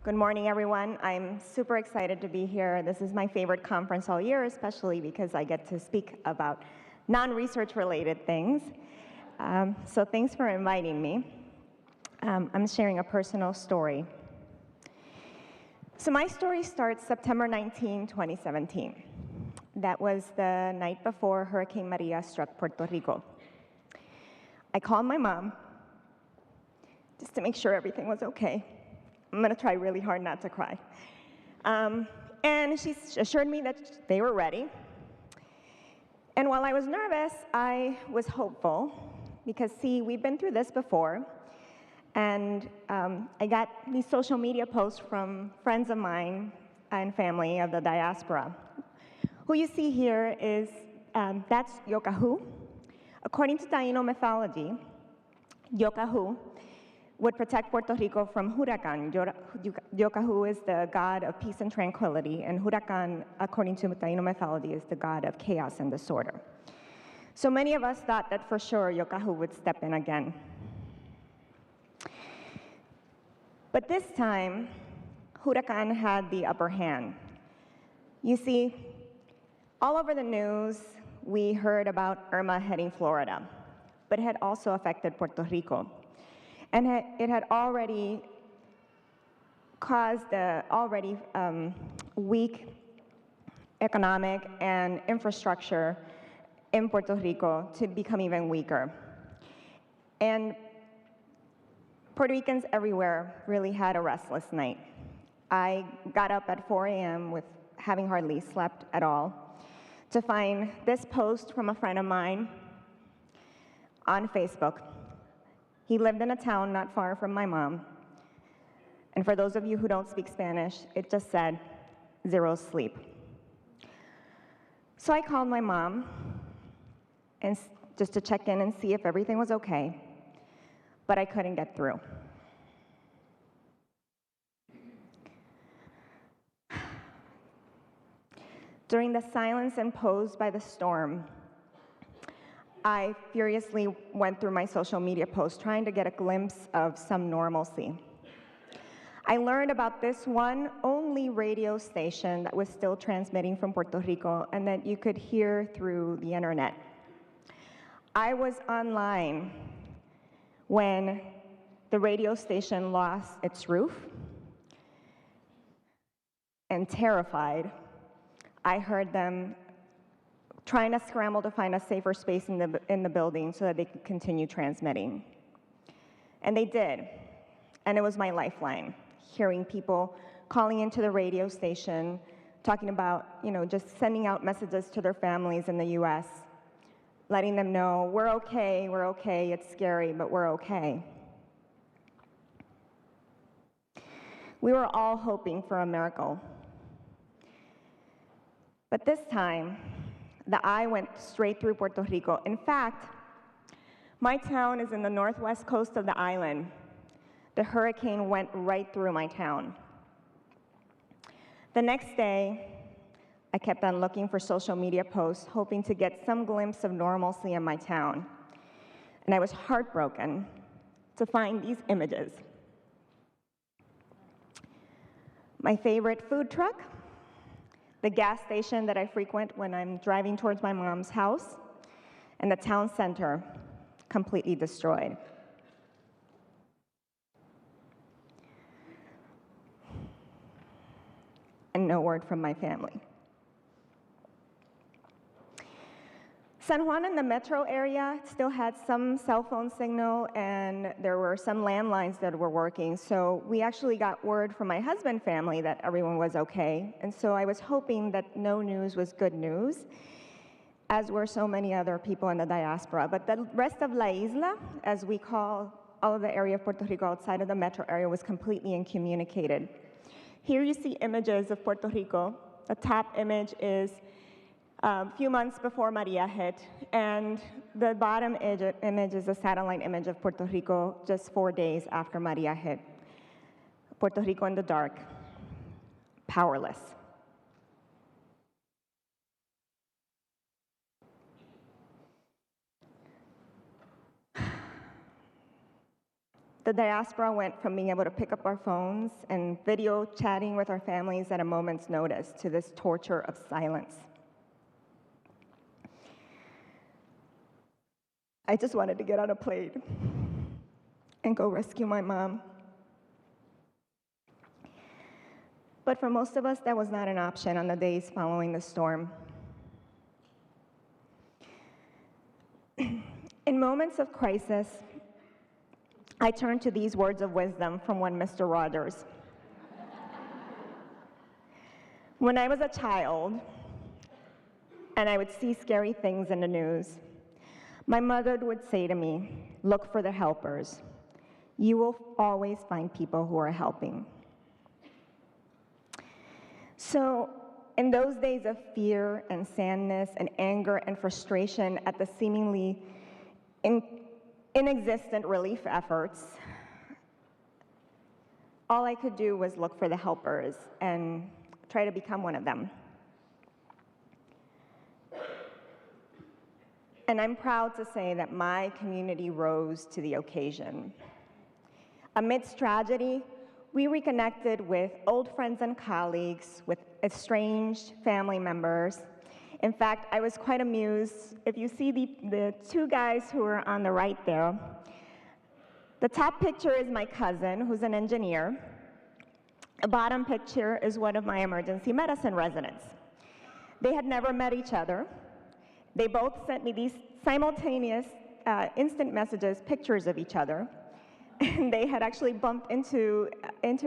Good morning, everyone. I'm super excited to be here. This is my favorite conference all year, especially because I get to speak about non-research related things. So thanks for inviting me. I'm sharing a personal story. So my story starts September 19, 2017. That was the night before Hurricane Maria struck Puerto Rico. I called my mom just to make sure everything was okay. I'm going to try really hard not to cry. And she assured me that they were ready. And while I was nervous, I was hopeful because, see, we've been through this before. And I got these social media posts from friends of mine and family of the diaspora. Who you see here is, that's Yokahu. According to Taino mythology, Yokahu would protect Puerto Rico from Huracan. Yokahu is the god of peace and tranquility, and Huracan, according to Taino mythology, is the god of chaos and disorder. So many of us thought that for sure Yokahu would step in again. But this time, Huracan had the upper hand. You see, all over the news, we heard about Irma hitting Florida, but it had also affected Puerto Rico. And it had already caused the already weak economic and infrastructure in Puerto Rico to become even weaker. And Puerto Ricans everywhere really had a restless night. I got up at 4 a.m. with having hardly slept at all to find this post from a friend of mine on Facebook. He lived in a town not far from my mom. And for those of you who don't speak Spanish, it just said, "zero sleep." So I called my mom and just to check in and see if everything was okay, but I couldn't get through. During the silence imposed by the storm, I furiously went through my social media posts trying to get a glimpse of some normalcy. I learned about this one only radio station that was still transmitting from Puerto Rico and that you could hear through the internet. I was online when the radio station lost its roof, and terrified, I heard them trying to scramble to find a safer space in the building so that they could continue transmitting. And they did, and it was my lifeline, hearing people calling into the radio station, talking about, just sending out messages to their families in the US, letting them know, we're okay, it's scary, but we're okay. We were all hoping for a miracle. But this time, the eye went straight through Puerto Rico. In fact, my town is in the northwest coast of the island. The hurricane went right through my town. The next day, I kept on looking for social media posts, hoping to get some glimpse of normalcy in my town. And I was heartbroken to find these images. My favorite food truck, the gas station that I frequent when I'm driving towards my mom's house, and the town center completely destroyed. And no word from my family. San Juan in the metro area still had some cell phone signal, and there were some landlines that were working. So we actually got word from my husband's family that everyone was okay. And so I was hoping that no news was good news, as were so many other people in the diaspora. But the rest of La Isla, as we call all of the area of Puerto Rico outside of the metro area, was completely incommunicated. Here you see images of Puerto Rico. The top image is a few months before Maria hit, and the bottom image is a satellite image of Puerto Rico just 4 days after Maria hit. Puerto Rico in the dark, powerless. The diaspora went from being able to pick up our phones and video chatting with our families at a moment's notice to this torture of silence. I just wanted to get on a plane and go rescue my mom. But for most of us, that was not an option on the days following the storm. In moments of crisis, I turn to these words of wisdom from one Mr. Rogers. When I was a child, and I would see scary things in the news, my mother would say to me, "Look for the helpers. You will always find people who are helping." So, in those days of fear and sadness and anger and frustration at the seemingly inexistent relief efforts, all I could do was look for the helpers and try to become one of them. And I'm proud to say that my community rose to the occasion. Amidst tragedy, we reconnected with old friends and colleagues, with estranged family members. In fact, I was quite amused. If you see the two guys who are on the right there, the top picture is my cousin, who's an engineer. The bottom picture is one of my emergency medicine residents. They had never met each other. They both sent me these simultaneous instant messages, pictures of each other. And they had actually bumped into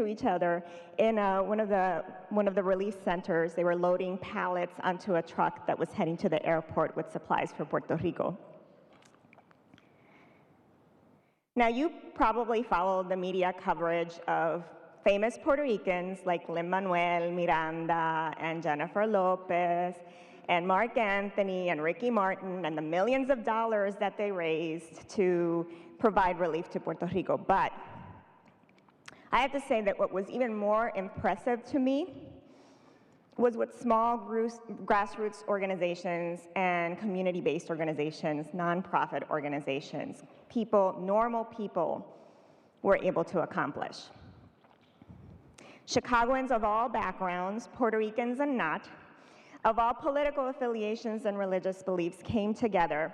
each other in one of the release centers. They were loading pallets onto a truck that was heading to the airport with supplies for Puerto Rico. Now, you probably followed the media coverage of famous Puerto Ricans like Lin-Manuel Miranda and Jennifer Lopez and Mark Anthony and Ricky Martin and the millions of dollars that they raised to provide relief to Puerto Rico. But I have to say that what was even more impressive to me was what small grassroots organizations and community-based organizations, nonprofit organizations, people, normal people, were able to accomplish. Chicagoans of all backgrounds, Puerto Ricans and not, of all political affiliations and religious beliefs came together,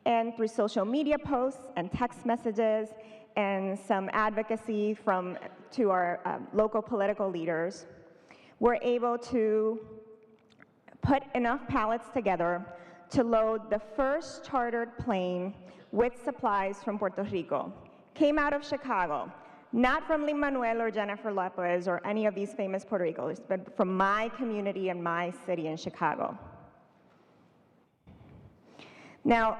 and through social media posts and text messages and some advocacy to our local political leaders, we're able to put enough pallets together to load the first chartered plane with supplies from Puerto Rico. Came out of Chicago, not from Lin-Manuel or Jennifer Lopez or any of these famous Puerto Ricans, but from my community and my city in Chicago. Now,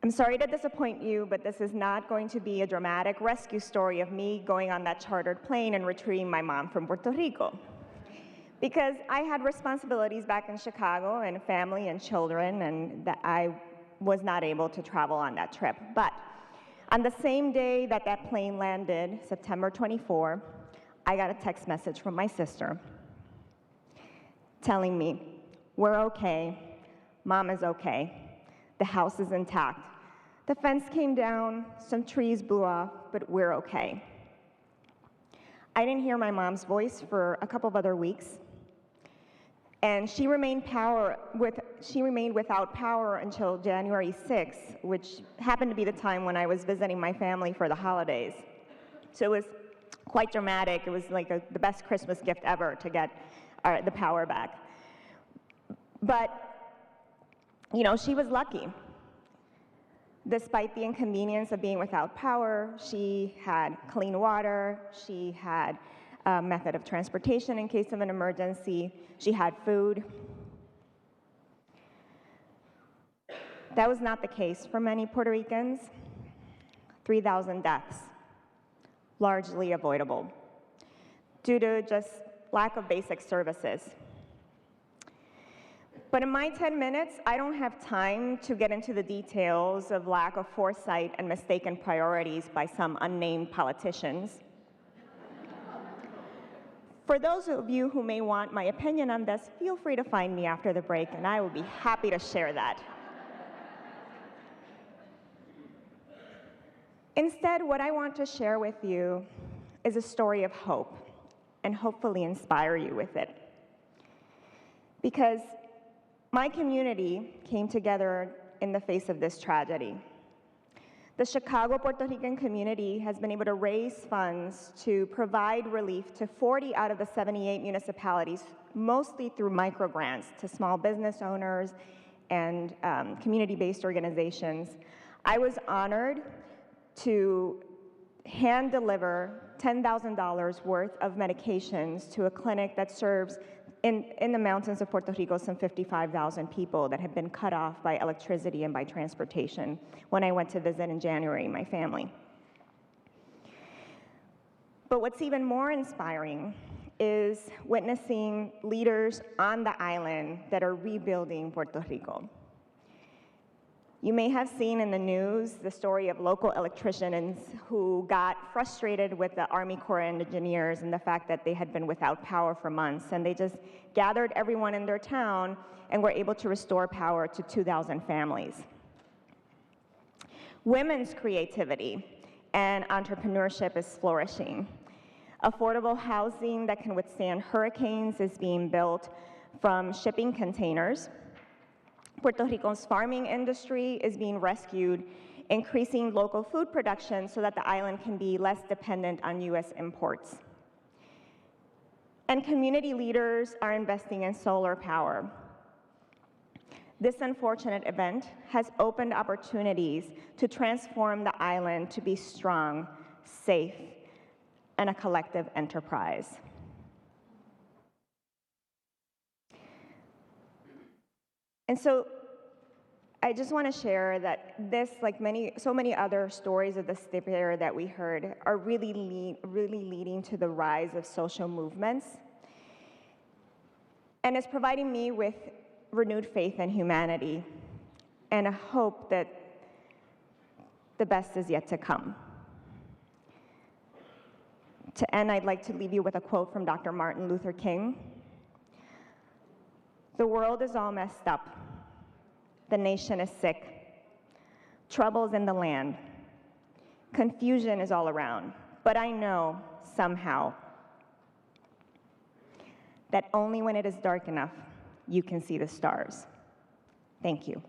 I'm sorry to disappoint you, but this is not going to be a dramatic rescue story of me going on that chartered plane and retrieving my mom from Puerto Rico. Because I had responsibilities back in Chicago and family and children, and that I was not able to travel on that trip. But on the same day that that plane landed, September 24, I got a text message from my sister telling me, "We're okay, Mom is okay, the house is intact. The fence came down, some trees blew off, but we're okay." I didn't hear my mom's voice for a couple of other weeks, and she remained without power until January 6th, which happened to be the time when I was visiting my family for the holidays. So it was quite dramatic. It was like the best Christmas gift ever to get the power back. But, you know, she was lucky. Despite the inconvenience of being without power, she had clean water, she had a method of transportation in case of an emergency, she had food. That was not the case for many Puerto Ricans. 3,000 deaths, largely avoidable, due to just lack of basic services. But in my 10 minutes, I don't have time to get into the details of lack of foresight and mistaken priorities by some unnamed politicians. For those of you who may want my opinion on this, feel free to find me after the break, and I will be happy to share that. Instead, what I want to share with you is a story of hope and hopefully inspire you with it. Because my community came together in the face of this tragedy. The Chicago Puerto Rican community has been able to raise funds to provide relief to 40 out of the 78 municipalities, mostly through microgrants to small business owners and community-based organizations. I was honored to hand deliver $10,000 worth of medications to a clinic that serves in the mountains of Puerto Rico some 55,000 people that have been cut off by electricity and by transportation when I went to visit in January my family. But what's even more inspiring is witnessing leaders on the island that are rebuilding Puerto Rico. You may have seen in the news the story of local electricians who got frustrated with the Army Corps of Engineers and the fact that they had been without power for months, and they just gathered everyone in their town and were able to restore power to 2,000 families. Women's creativity and entrepreneurship is flourishing. Affordable housing that can withstand hurricanes is being built from shipping containers. Puerto Rico's farming industry is being rescued, increasing local food production so that the island can be less dependent on US imports. And community leaders are investing in solar power. This unfortunate event has opened opportunities to transform the island to be strong, safe, and a collective enterprise. And so I just want to share that this, like so many other stories of despair that we heard, are really leading to the rise of social movements. And it's providing me with renewed faith in humanity and a hope that the best is yet to come. To end, I'd like to leave you with a quote from Dr. Martin Luther King. "The world is all messed up. The nation is sick. Trouble's in the land. Confusion is all around. But I know, somehow, that only when it is dark enough, you can see the stars." Thank you.